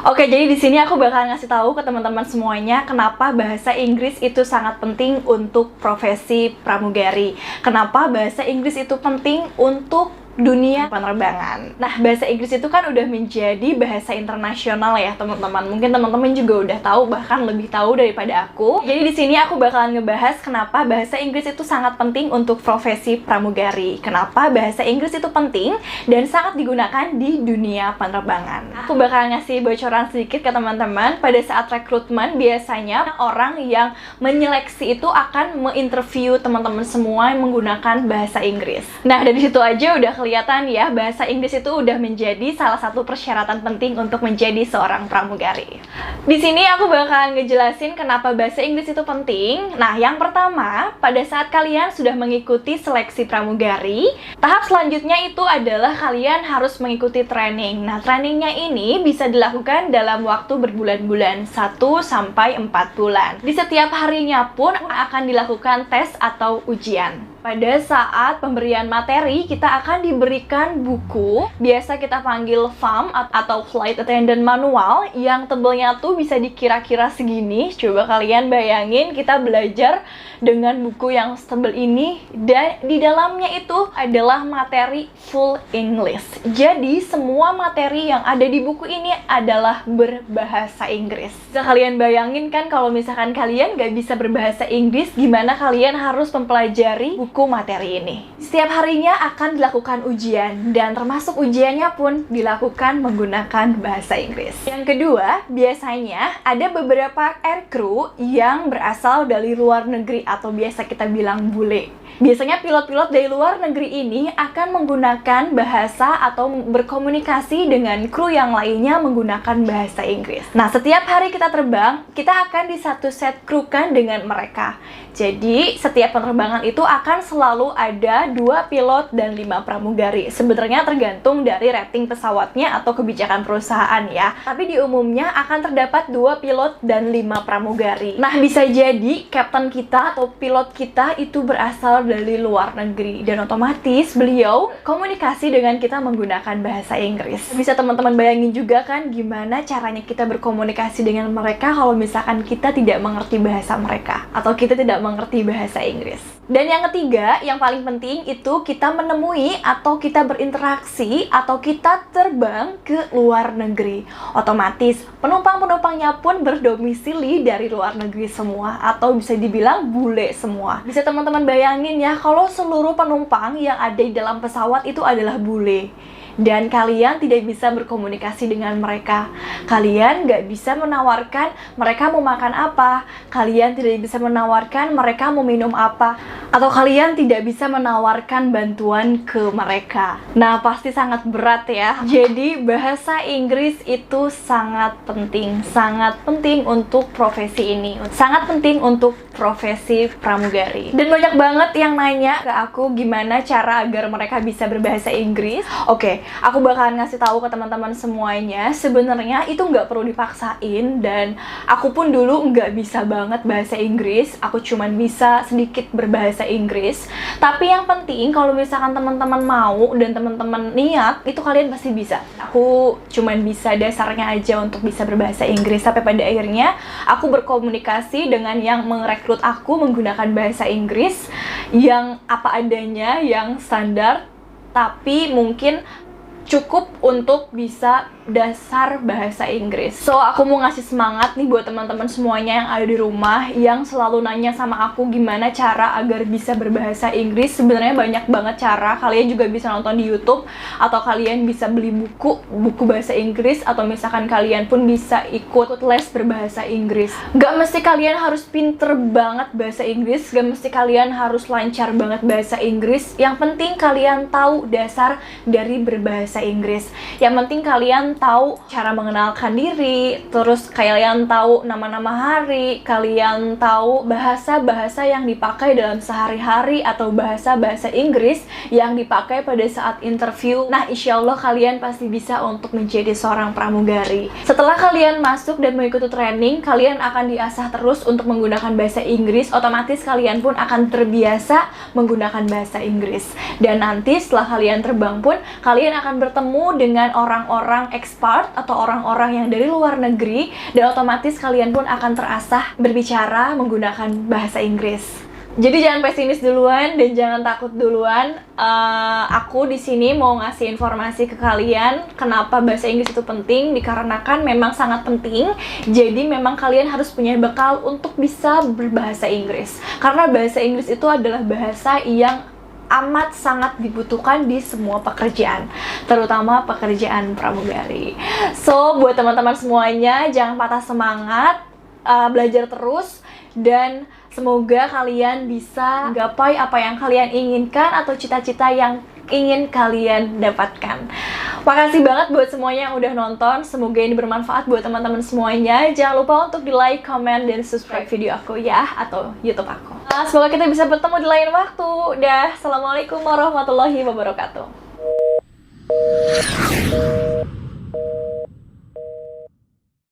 Oke, jadi di sini aku bakal ngasih tahu ke teman-teman semuanya kenapa bahasa Inggris itu sangat penting untuk profesi pramugari. Kenapa bahasa Inggris itu penting untuk dunia penerbangan. Nah, bahasa Inggris itu kan udah menjadi bahasa internasional ya, teman-teman. Mungkin teman-teman juga udah tahu, bahkan lebih tahu daripada aku. Jadi di sini aku bakalan ngebahas kenapa bahasa Inggris itu sangat penting untuk profesi pramugari. Kenapa bahasa Inggris itu penting dan sangat digunakan di dunia penerbangan. Aku bakalan ngasih bocoran sedikit ke teman-teman. Pada saat rekrutmen, biasanya orang yang menyeleksi itu akan menginterview teman-teman semua yang menggunakan bahasa Inggris. Nah, dari situ aja udah kelihatan ya, bahasa Inggris itu udah menjadi salah satu persyaratan penting untuk menjadi seorang pramugari. Di sini aku bakal ngejelasin kenapa bahasa Inggris itu penting. Nah, yang pertama, pada saat kalian sudah mengikuti seleksi pramugari, tahap selanjutnya itu adalah kalian harus mengikuti training. Nah, trainingnya ini bisa dilakukan dalam waktu berbulan-bulan, 1-4 bulan. Di setiap harinya pun akan dilakukan tes atau ujian. Pada saat pemberian materi, kita akan diberikan buku, biasa kita panggil FAM atau Flight Attendant Manual, yang tebelnya tuh bisa dikira-kira segini. Coba kalian bayangin kita belajar dengan buku yang setebel ini, dan di dalamnya itu adalah materi full English. Jadi semua materi yang ada di buku ini adalah berbahasa Inggris. Bisa kalian bayangin kan kalau misalkan kalian gak bisa berbahasa Inggris, gimana kalian harus mempelajari buku materi ini. Setiap harinya akan dilakukan ujian, dan termasuk ujiannya pun dilakukan menggunakan bahasa Inggris. Yang kedua, biasanya ada beberapa aircrew yang berasal dari luar negeri atau biasa kita bilang bule. Biasanya pilot-pilot dari luar negeri ini akan menggunakan bahasa atau berkomunikasi dengan kru yang lainnya menggunakan bahasa Inggris. Nah, setiap hari kita terbang, kita akan di satu set kru kan dengan mereka. Jadi, setiap penerbangan itu akan selalu ada 2 pilot dan 5 pramugari. Sebenarnya tergantung dari rating pesawatnya atau kebijakan perusahaan ya. Tapi di umumnya akan terdapat 2 pilot dan 5 pramugari. Nah, bisa jadi kapten kita atau pilot kita itu berasal dari luar negeri, dan otomatis beliau komunikasi dengan kita menggunakan bahasa Inggris. Bisa teman-teman bayangin juga kan gimana caranya kita berkomunikasi dengan mereka kalau misalkan kita tidak mengerti bahasa mereka atau kita tidak mengerti bahasa Inggris. Dan yang ketiga, yang paling penting itu kita menemui atau kita berinteraksi atau kita terbang ke luar negeri. Otomatis penumpang-penumpangnya pun berdomisili dari luar negeri semua atau bisa dibilang bule semua. Bisa teman-teman bayangin ya, kalau seluruh penumpang yang ada di dalam pesawat itu adalah bule, dan kalian tidak bisa berkomunikasi dengan mereka. Kalian nggak bisa menawarkan mereka mau makan apa, kalian tidak bisa menawarkan mereka mau minum apa, atau kalian tidak bisa menawarkan bantuan ke mereka. Nah, pasti sangat berat ya. Jadi bahasa Inggris itu sangat penting untuk profesi ini, sangat penting untuk profesi pramugari. Dan banyak banget yang nanya ke aku gimana cara agar mereka bisa berbahasa Inggris. Oke, aku bakalan ngasih tahu ke teman-teman semuanya, sebenarnya itu nggak perlu dipaksain, dan aku pun dulu nggak bisa banget bahasa Inggris, aku cuman bisa sedikit berbahasa Inggris. Tapi yang penting kalau misalkan teman-teman mau dan teman-teman niat, itu kalian pasti bisa. Aku cuman bisa dasarnya aja untuk bisa berbahasa Inggris, sampai pada akhirnya aku berkomunikasi dengan yang merekrut aku menggunakan bahasa Inggris yang apa adanya, yang standar, tapi mungkin cukup untuk bisa dasar bahasa Inggris. So, aku mau ngasih semangat nih buat teman-teman semuanya yang ada di rumah yang selalu nanya sama aku gimana cara agar bisa berbahasa Inggris. Sebenarnya banyak banget cara. Kalian juga bisa nonton di YouTube, atau kalian bisa beli buku bahasa Inggris, atau misalkan kalian pun bisa ikut les berbahasa Inggris. Gak mesti kalian harus pinter banget bahasa Inggris, gak mesti kalian harus lancar banget bahasa Inggris. Yang penting kalian tahu dasar dari berbahasa Inggris. Yang penting kalian tahu cara mengenalkan diri, terus kalian tahu nama-nama hari, kalian tahu bahasa-bahasa yang dipakai dalam sehari-hari atau bahasa-bahasa Inggris yang dipakai pada saat interview. Nah, insya Allah kalian pasti bisa untuk menjadi seorang pramugari. Setelah kalian masuk dan mengikuti training, kalian akan diasah terus untuk menggunakan bahasa Inggris. Otomatis kalian pun akan terbiasa menggunakan bahasa Inggris. Dan nanti setelah kalian terbang pun, kalian akan bertemu dengan orang-orang expert atau orang-orang yang dari luar negeri, dan otomatis kalian pun akan terasah berbicara menggunakan bahasa Inggris. Jadi jangan pesimis duluan dan jangan takut duluan. Aku di sini mau ngasih informasi ke kalian kenapa bahasa Inggris itu penting, dikarenakan memang sangat penting. Jadi memang kalian harus punya bekal untuk bisa berbahasa Inggris. Karena bahasa Inggris itu adalah bahasa yang amat sangat dibutuhkan di semua pekerjaan, terutama pekerjaan pramugari. So, buat teman-teman semuanya, jangan patah semangat, belajar terus, dan semoga kalian bisa menggapai apa yang kalian inginkan atau cita-cita yang ingin kalian dapatkan. Makasih banget buat semuanya yang udah nonton. Semoga ini bermanfaat buat teman-teman semuanya. Jangan lupa untuk di like, comment, dan subscribe video aku ya, atau YouTube aku. Semoga kita bisa bertemu di lain waktu. Dah, assalamualaikum warahmatullahi wabarakatuh.